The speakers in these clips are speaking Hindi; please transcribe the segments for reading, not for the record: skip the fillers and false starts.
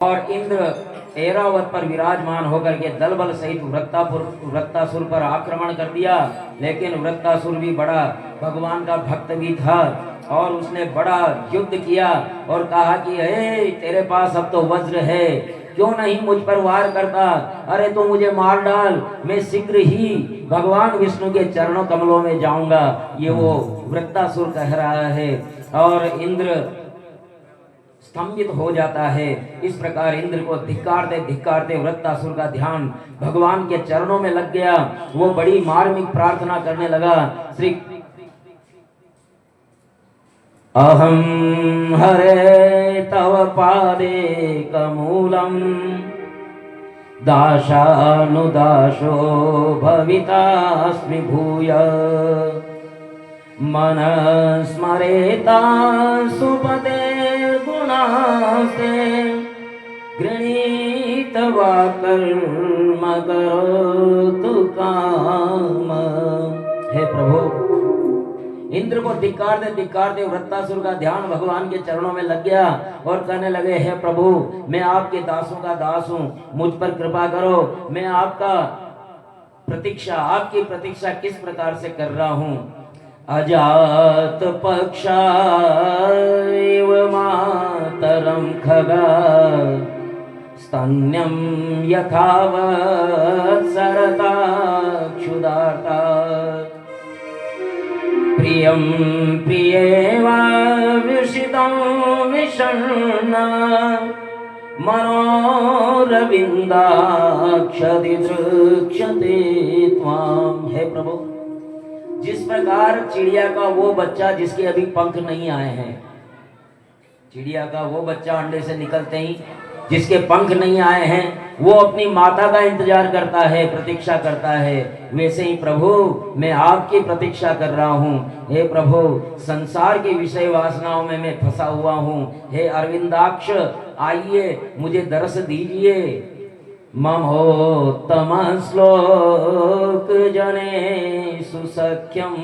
और इंद्र ऐरावत पर विराजमान होकर के दल बल सहित वृत्तासुर पर आक्रमण कर दिया। लेकिन वृत्तासुर भी बड़ा भगवान का भक्त भी था और उसने बड़ा युद्ध किया और कहा कि हे तेरे पास अब तो वज्र है, क्यों नहीं मुझ पर वार करता? अरे तो मुझे मार डाल, मैं शीघ्र ही भगवान विष्णु के चरणों कमलों में जाऊंगा। ये वो वृत्तासुर कह रहा है और इंद्र स्तंभित हो जाता है। इस प्रकार इंद्र को धिक्कारते धिक्कारते वृत्तासुर का ध्यान भगवान के चरणों में लग गया। वो बड़ी मार्मिक प्रार्थना करने लगा। श्री अहम हरे तव पादे कमूलम दाशानुदाशो भवितास्मि भूय मन स्मरेता सुपते गुणास्ते गृणीत वा कर्म करोतु काम। हे प्रभु, इंद्र को धिक्कारते वृत्तासुर का ध्यान भगवान के चरणों में लग गया और कहने लगे, हे प्रभु, मैं आपके दासों का दास हूँ, मुझ पर कृपा करो। मैं आपकी प्रतीक्षा किस प्रकार से कर रहा हूँ। अजात पक्षा इव मातरम खगा स्तन्यम यथावत् सरता क्षुधार्ता प्रियं प्रियेव विषितं विषण्णा मनोरविन्दाक्षति दृक्षते त्वाम्। हे प्रभु, जिस प्रकार चिड़िया का वो बच्चा जिसके अभी पंख नहीं आए हैं, चिड़िया का वो बच्चा अंडे से निकलते ही जिसके पंख नहीं आए हैं, वो अपनी माता का इंतजार करता है, प्रतीक्षा करता है, वैसे ही प्रभु मैं आपकी प्रतीक्षा कर रहा हूँ। हे प्रभु, संसार की विषय वासनाओं में मैं फंसा हुआ हूँ। हे अरविंदाक्ष, आइए मुझे दर्श दीजिए। ममोत्तम श्लोक जने सुसख्यम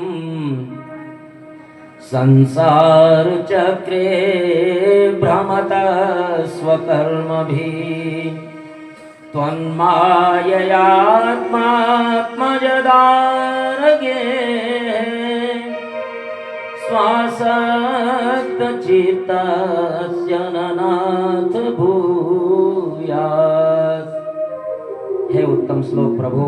संसार चक्रे भ्रमत स्वकर्मभिः त्वन्माययात्मात्मजदारगे स्वासक्तचित्तस्य ननाथ भूयात्। हे उत्तम श्लोक प्रभु,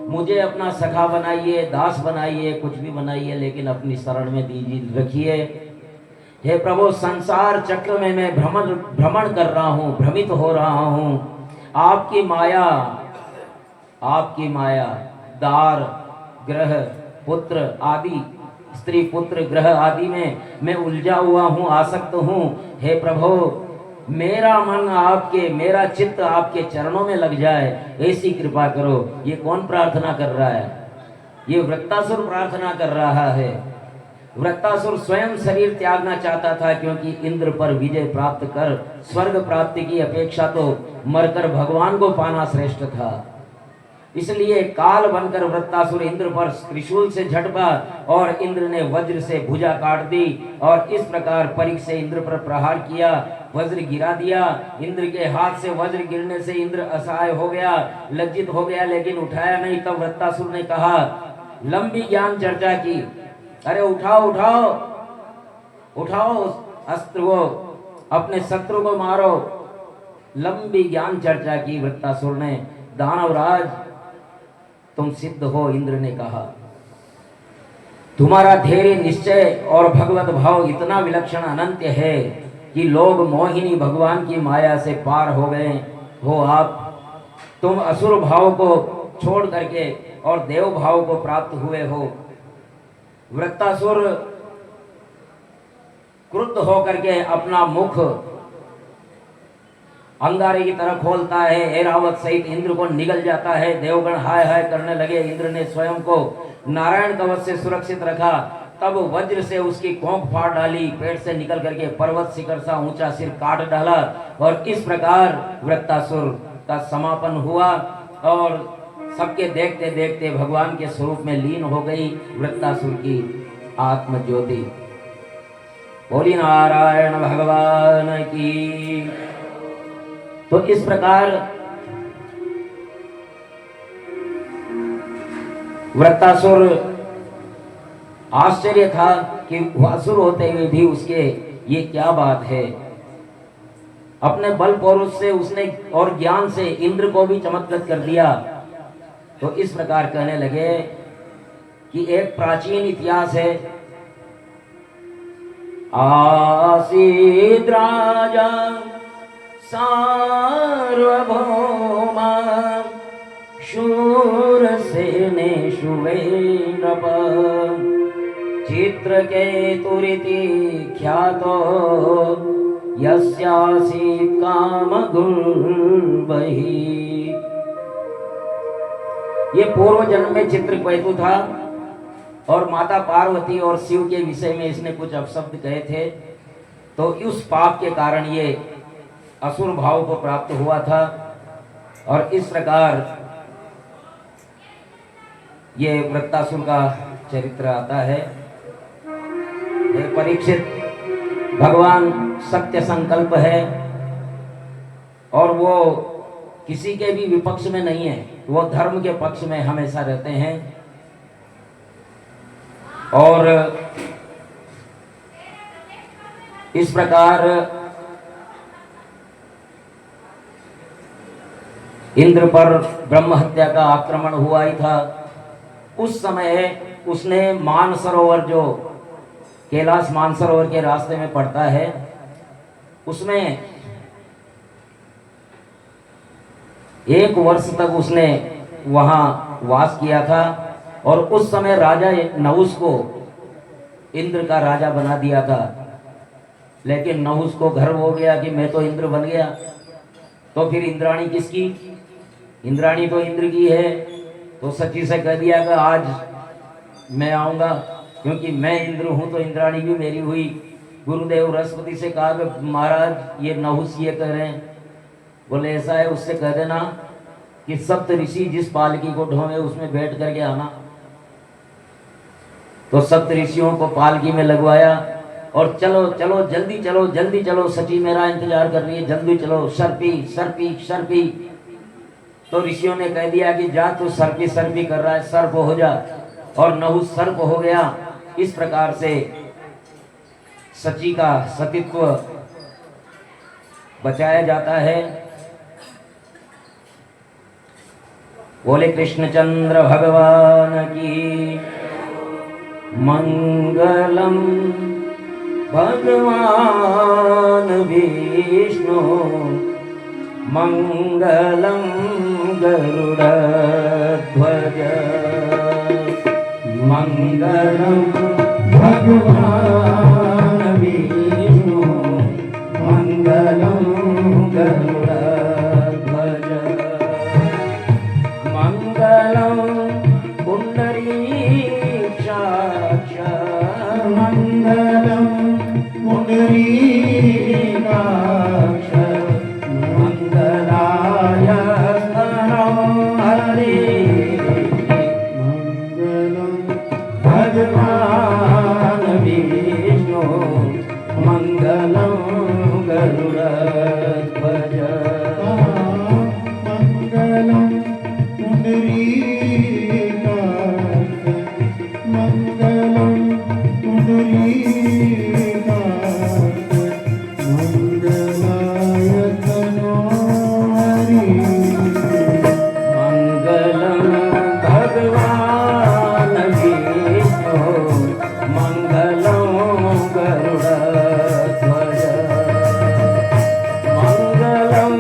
मुझे अपना सखा बनाइए, दास बनाइए, कुछ भी बनाइए, लेकिन अपनी शरण में दीजिए रखिए। हे प्रभु, संसार चक्र में मैं भ्रमण कर रहा हूँ, भ्रमित हो रहा हूँ। आपकी माया दार ग्रह पुत्र आदि, स्त्री पुत्र ग्रह आदि में मैं उलझा हुआ हूँ, आसक्त हूँ। हे प्रभु, मेरा मन मेरा चित्त आपके चरणों में लग जाए, ऐसी कृपा करो। ये कौन प्रार्थना कर रहा है? ये वृत्तासुर प्रार्थना कर रहा है। वृत्तासुर स्वयं शरीर त्यागना चाहता था, क्योंकि इंद्र पर विजय प्राप्त कर स्वर्ग प्राप्ति की अपेक्षा तो मरकर भगवान को पाना श्रेष्ठ था। इसलिए काल बनकर वृत्तासुर इंद्र पर त्रिशूल से झटका और इंद्र ने वज्र से भुजा काट दी और इस प्रकार परीक्ष से इंद्र पर प्रहार किया, वज्र गिरा दिया। इंद्र के हाथ से वज्र गिरने से इंद्र असहाय हो गया, लज्जित हो गया, लेकिन उठाया नहीं। तब वृत्तासुर ने कहा, लंबी ज्ञान चर्चा की, अरे उठाओ उठाओ उठाओ अस्त्र को, अपने शत्रु को मारो। लंबी ज्ञान चर्चा की वृत्तासुर ने। दानवराज, तुम सिद्ध हो, इंद्र ने कहा। तुम्हारा धैर्य, निश्चय और भगवत भाव इतना विलक्षण अनंत है कि लोग मोहिनी भगवान की माया से पार हो गए हो। तुम असुर भाव को छोड़ करके और देव भाव को प्राप्त हुए हो। वृत्तासुर क्रुद्ध होकर के अपना मुख अंगारे की तरह खोलता है, ऐरावत सहित इंद्र को निगल जाता है। देवगण हाय हाय करने लगे। इंद्र ने स्वयं को नारायण कवच से सुरक्षित रखा। तब वज्र से उसकी कोंख फाड़ डाली, पेट से निकल करके पर्वत शिखर सा ऊंचा सिर काट डाला और इस प्रकार वृत्तासुर का समापन हुआ और सबके देखते देखते भगवान के स्वरूप में लीन हो गई वृत्तासुर की आत्म ज्योति। बोली नारायण भगवान की। तो इस प्रकार वृत्तासुर आश्चर्य था कि असुर होते हुए भी उसके ये क्या बात है। अपने बल पौरुष से उसने और ज्ञान से इंद्र को भी चमत्कृत कर दिया। तो इस प्रकार कहने लगे कि एक प्राचीन इतिहास है। आसीत राजा सार्वभौमा शूरसेनेषु वै नृप चित्रकेतुरिति ख्यातो यस्यासीत् कामगुल्बैः। ये पूर्व जन्म में चित्रकेतु था और माता पार्वती और शिव के विषय में इसने कुछ अपशब्द कहे थे। तो उस पाप के कारण ये असुर भाव को प्राप्त हुआ था। और इस प्रकार ये वृत्तासुर का चरित्र आता है। परीक्षित, भगवान सत्य संकल्प है और वो किसी के भी विपक्ष में नहीं है, वो धर्म के पक्ष में हमेशा रहते हैं। और इस प्रकार इंद्र पर ब्रह्म हत्या का आक्रमण हुआ ही था। उस समय उसने मानसरोवर, जो कैलाश मानसरोवर के रास्ते में पड़ता है, उसमें 1 वर्ष तक उसने वहां वास किया था। और उस समय राजा नहुस को इंद्र का राजा बना दिया था। लेकिन नहुस को गर्व हो गया कि मैं तो इंद्र बन गया। तो फिर इंद्राणी किसकी? इंद्राणी तो इंद्र की है। तो सची से कह दिया कि आज मैं आऊंगा, क्योंकि मैं इंद्र हूं तो इंद्राणी भी मेरी हुई। गुरुदेव बृहस्पति से कहा कि महाराज ये नहुस ये कह रहे हैं। बोले ऐसा है, उससे कह देना कि सप्त ऋषि जिस पालकी को ढोवे उसमें बैठ करके आना। तो सप्त ऋषियों को पालकी में लगवाया और चलो चलो जल्दी चलो जल्दी चलो, सची मेरा इंतजार कर रही है, जल्दी चलो, सर्पी सर्पी सर्पी। तो ऋषियों ने कह दिया कि जा तू सर्पी सर्पी कर रहा है, सर्प हो जा। और नहुस सर्प हो गया। इस प्रकार से सची का सतीत्व बचाया जाता है। बोले कृष्णचंद्र भगवान की मंगलम। भगवान विष्णु मंगलम गरुड़ध्वज। मंगलम भगवान विष्णु मंगलम गरुड़ध्वज। मंगलम पुंडरीकाक्ष। मंगलम पुंडरीकाक्ष। मंगलाय स्तनम हरे। मंगलम भगवान विष्णु मंगलम गरुड़ध्वज। मंगलम पुंडरीकाक्ष। मंगलम पुंडरीकाक्ष। मंगलाय तनो हरि। मंगलम भगवान विष्णु मंगलम गरुड़ध्वज। मंगलम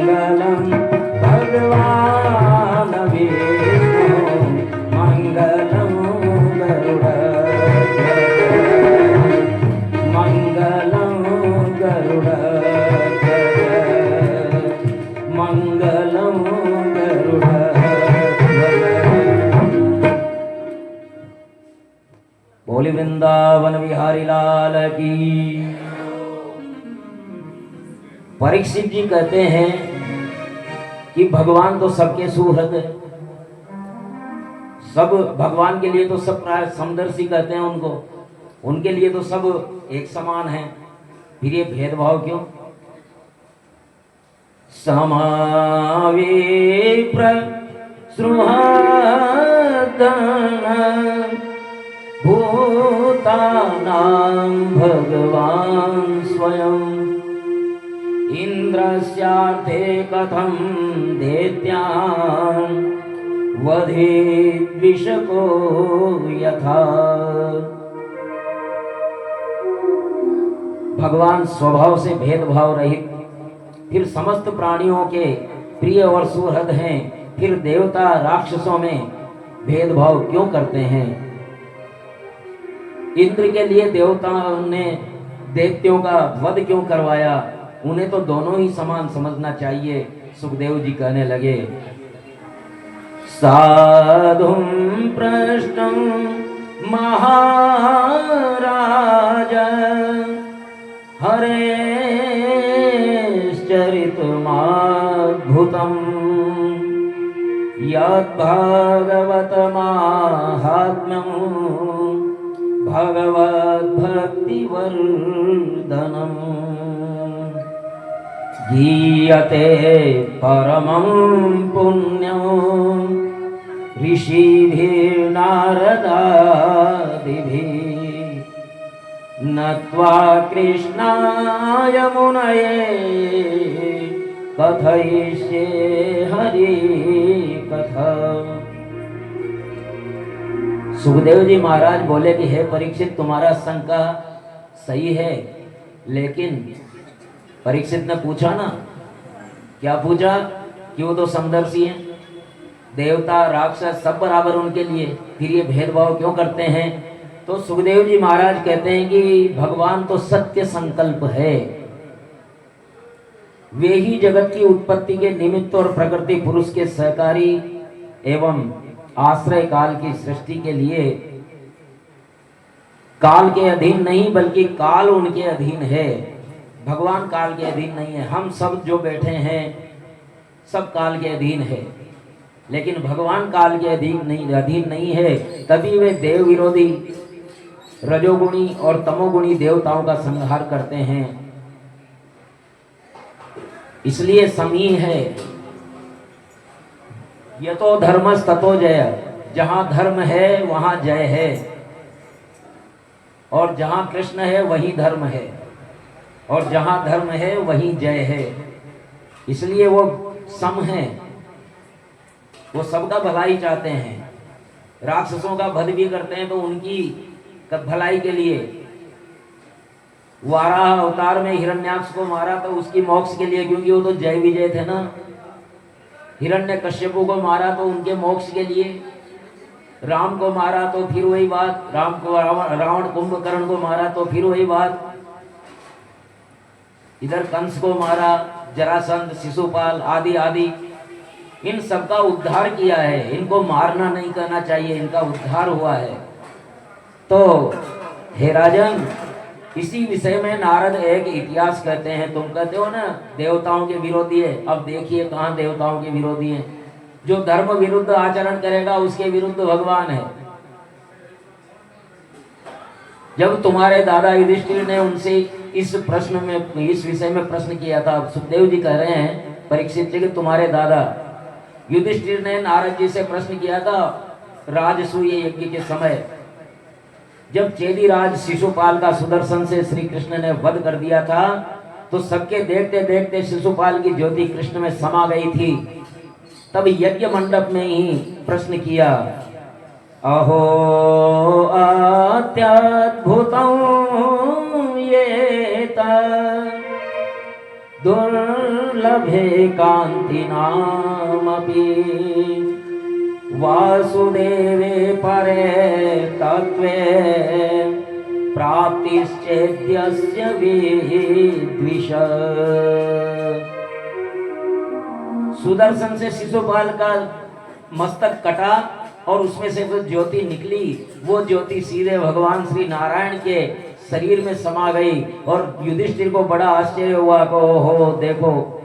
मंगलम भगवान विष्णु मंगलम गरुड़ध्वज मंगलम गरुड़ध्वज मंगलम गरुड़ध्वज। बोली वृंदावन बिहारी लाल की। परीक्षित जी कहते हैं कि भगवान तो सबके सुहृद है, सब भगवान के लिए तो सब प्राय समदर्शी कहते हैं उनको, उनके लिए तो सब एक समान है, फिर ये भेदभाव क्यों? समाविप्र सुहृदं भूतानां भगवान स्वयं इंद्रस्यार्थे कथं दैत्यान् वधेत् विशको यथा। भगवान स्वभाव से भेदभाव रहित, फिर समस्त प्राणियों के प्रिय और सुहृद हैं, फिर देवता राक्षसों में भेदभाव क्यों करते हैं? इंद्र के लिए देवताओं ने दैत्यों का वध क्यों करवाया? उन्हें तो दोनों ही समान समझना चाहिए। सुखदेव जी कहने लगे, साधुं पृष्टं महाराज हरेश्चरितमाद्भुतं यद्भागवतमाहात्म्यं भगवद्भक्तिवर्धनम् गीयते परमं पुण्यं ऋषिभिर्नारदादिभिः नत्वा कृष्णाय मुनये कथयिष्ये हरिकथा। सुखदेव जी महाराज बोले कि हे परीक्षित, तुम्हारा शंका सही है, लेकिन परीक्षित ने पूछा ना, क्या पूछा? कि वो तो समदर्शी हैं, देवता राक्षस सब बराबर उनके लिए, फिर ये भेदभाव क्यों करते हैं? तो सुखदेव जी महाराज कहते हैं कि भगवान तो सत्य संकल्प है, वे ही जगत की उत्पत्ति के निमित्त और प्रकृति पुरुष के सहकारी एवं आश्रय काल की सृष्टि के लिए काल के अधीन नहीं, बल्कि काल उनके अधीन है। भगवान काल के अधीन नहीं है। हम सब जो बैठे हैं सब काल के अधीन है, लेकिन भगवान काल के अधीन नहीं है। तभी वे देव विरोधी रजोगुणी और तमोगुणी देवताओं का संहार करते हैं। इसलिए समी है, यतो धर्मस् ततो जय, जहां धर्म है वहां जय है, और जहां कृष्ण है वही धर्म है, और जहां धर्म है वहीं जय है। इसलिए वो सम है, वो सबका भलाई चाहते हैं। राक्षसों का वध भी करते हैं तो उनकी भलाई के लिए। वाराह अवतार में हिरण्याक्ष को मारा तो उसकी मोक्ष के लिए, क्योंकि वो तो जय विजय थे ना। हिरण्यकश्यपु को मारा तो उनके मोक्ष के लिए। राम को मारा तो फिर वही बात, राम को रावण कुंभकर्ण को मारा तो फिर वही बात। इधर कंस को मारा, जरासंध, शिशुपाल आदि आदि, इन सबका उद्धार किया है। इनको मारना नहीं करना चाहिए, इनका उद्धार हुआ है। तो हे राजन, इसी विषय में नारद एक इतिहास कहते हैं। तुम कहते हो ना देवताओं के विरोधी है, अब देखिए कहाँ देवताओं के विरोधी है। जो धर्म विरुद्ध आचरण करेगा उसके विरुद्ध भगवान है। जब तुम्हारे दादा युधिष्ठिर ने उनसे इस विषय में प्रश्न किया था, सुखदेव जी कह रहे हैं परीक्षित जी कि तुम्हारे दादा युधिष्ठिर ने नारद जी से प्रश्न किया था राजसूय यज्ञ के समय, जब चेदी राज शिशुपाल का सुदर्शन से श्री कृष्ण ने वध कर दिया था, तो सबके देखते देखते शिशुपाल की ज्योति कृष्ण में समा गई थी। तब यज्ञ मंडप में ही प्रश्न किया, अहो अत्यद्भुतं ये दुर्लभं दुर्लभे कांति नामपि वासुदेवे परे तत्वे प्राप्तिश्चेद्यस्य विद्विष। सुदर्शन से शिशुपाल का मस्तक कटा और उसमें से जो ज्योति निकली, वो ज्योति सीधे भगवान श्री नारायण के शरीर में समा गई। और युधिष्ठिर को बड़ा आश्चर्य हुआ को हो देखो,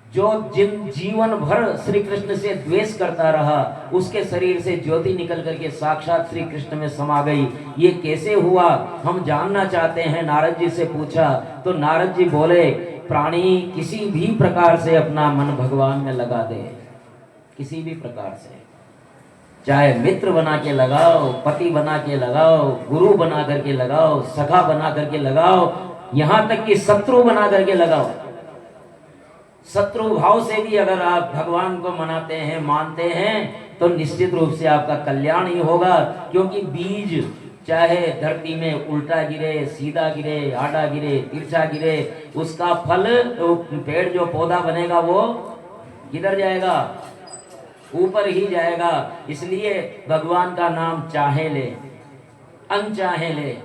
जो जिन जीवन भर श्री कृष्ण से द्वेष करता रहा, उसके शरीर से ज्योति निकल करके साक्षात श्री कृष्ण में समा गई। ये कैसे हुआ, हम जानना चाहते हैं। नारद जी से पूछा तो नारद जी बोले, प्राणी किसी भी प्रकार से अपना मन भगवान में लगा दे, किसी भी प्रकार से, चाहे मित्र बना के लगाओ, पति बना के लगाओ, गुरु बना करके लगाओ, सखा बना करके लगाओ, यहां तक कि शत्रु बना करके लगाओ। शत्रु भाव से भी अगर आप भगवान को मनाते हैं, मानते हैं, तो निश्चित रूप से आपका कल्याण ही होगा। क्योंकि बीज चाहे धरती में उल्टा गिरे, सीधा गिरे, आड़ा गिरे, तिरछा गिरे, उसका फल तो पेड़ जो पौधा बनेगा वो किधर जाएगा, ऊपर ही जाएगा। इसलिए भगवान का नाम चाहे ले, अनचाहे ले,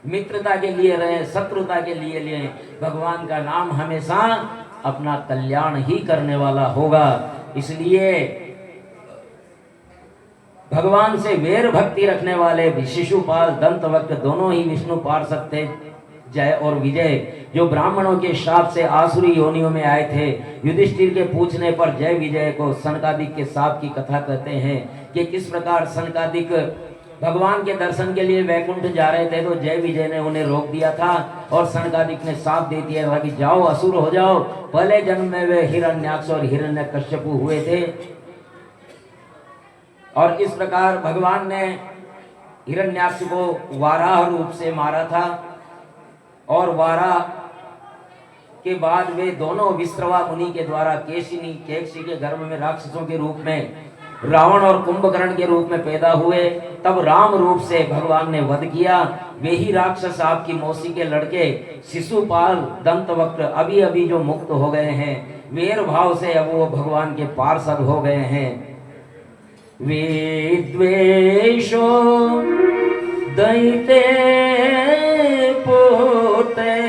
मित्रता के लिए रहे, शत्रुता के लिए ले, भगवान का नाम हमेशा अपना कल्याण ही करने वाला होगा। इसलिए भगवान से वेर भक्ति रखने वाले शिशुपाल, दंतवक्र दोनों ही विष्णु पार्षद थे, जय और विजय, जो ब्राह्मणों के शाप से आसुरी योनियों में आए थे। युधिष्ठिर के पूछने पर जय विजय को सनकादिक के शाप की कथा कहते हैं कि किस प्रकार सनकादिक भगवान के दर्शन के लिए वैकुंठ जा रहे थे, तो जय विजय ने उन्हें रोक दिया था और सनकादिक ने साफ दे दिया था कि जाओ असुर हो जाओ। पहले जन्म में वे हिरण्याक्ष और हिरण्यकश्यपु हुए थे। और इस प्रकार भगवान ने हिरण्याक्ष को वाराह रूप से मारा था और वाराह के बाद वे दोनों विश्रवा मुनि के द्वारा केशिनी केकसी के गर्भ में राक्षसों के रूप में रावण और कुंभकर्ण के रूप में पैदा हुए। तब राम रूप से भगवान ने वध किया। वे ही राक्षस आपकी मौसी के लड़के शिशुपाल, दंतवक्र अभी अभी जो मुक्त हो गए हैं, वेर भाव से अब वो भगवान के पार्षद हो गए हैं। विद्वेषो दैते पोते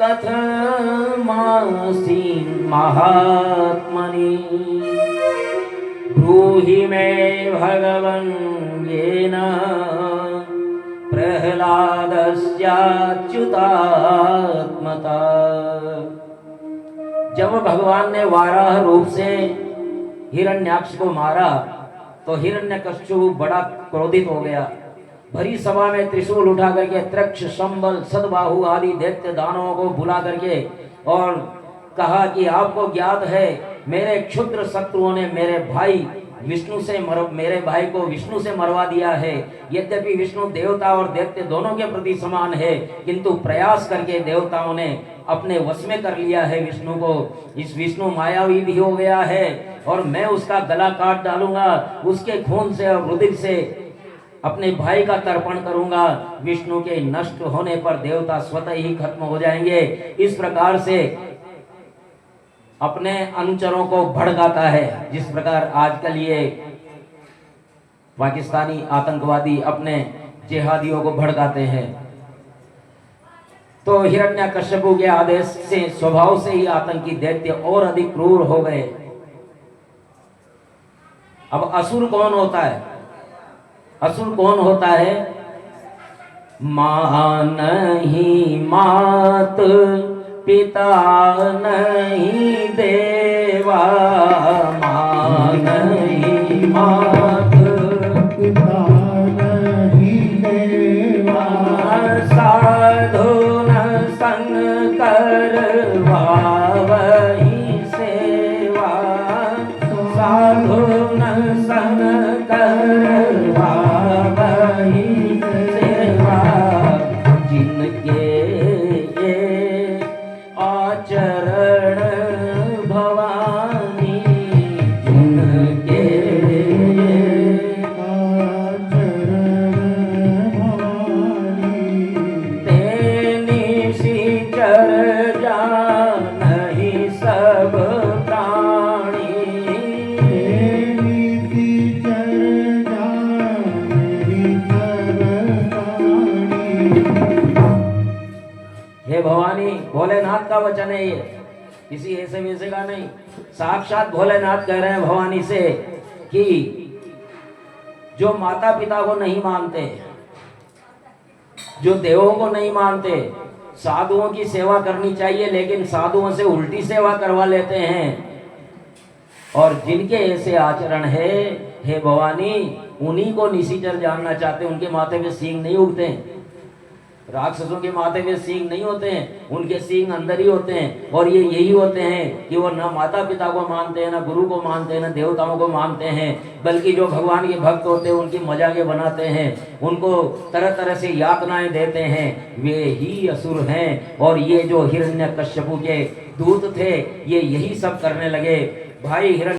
कथमासी महात्मनि ब्रूहि मे भगवन् येन प्रह्लादस्याच्युतात्मता। जब भगवान ने वाराह रूप से हिरण्याक्ष को मारा तो हिरण्यकश्यप बड़ा क्रोधित हो गया। भरी सभा में त्रिशूल उठा करके त्रक्ष, संबल, सदबाहु आदि दैत्य दानवों को बुला करके और कहा कि आपको ज्ञात है मेरे क्षुद्र शत्रुओं ने मेरे भाई को विष्णु से मरवा दिया है। यद्यपि विष्णु देवता और दैत्य दोनों के प्रति समान है, किंतु प्रयास करके देवताओं ने अपने वश में कर लिया है विष्णु को। इस विष्णु मायावी भी हो गया है और मैं उसका गला काट डालूंगा, उसके खून से और रुधिर से अपने भाई का तर्पण करूंगा। विष्णु के नष्ट होने पर देवता स्वतः ही खत्म हो जाएंगे। इस प्रकार से अपने अनुचरों को भड़काता है, जिस प्रकार आजकल ये पाकिस्तानी आतंकवादी अपने जिहादियों को भड़काते हैं। तो हिरण्यकश्यपु के आदेश से स्वभाव से ही आतंकी दैत्य और अधिक क्रूर हो गए। अब असुर कौन होता है? असुर कौन होता है? मां नहीं मात, पिता नहीं देवा, मां नहीं मात, पिता नहीं देवा, साधु न संग करवा वही सेवा, साधु न संग करवा वही सेवा, जिनके आचरण भवानी का वचन है, ये किसी ऐसे वैसे का नहीं। साक्षात भोलेनाथ कह रहे हैं भवानी से कि जो माता पिता को नहीं मानते, जो देवों को नहीं मानते, साधुओं की सेवा करनी चाहिए, लेकिन साधुओं से उल्टी सेवा करवा लेते हैं। और जिनके ऐसे आचरण है, हे भवानी, उन्हीं को निशिचर जानना चाहते। उनके माथे पे सींग नहीं उगते, राक्षसों के माथे पे सींग नहीं होते हैं, उनके सींग अंदर ही होते हैं। और ये यही होते हैं कि वो न माता पिता को मानते हैं, न गुरु को मानते हैं, न देवताओं को मानते हैं, बल्कि जो भगवान के भक्त होते हैं उनकी मजाके बनाते हैं, उनको तरह तरह से यातनाएं देते हैं, वे ही असुर हैं। और ये जो हिरण्यकश्यपु के दूत थे, ये यही सब करने लगे। भाई हिरण्य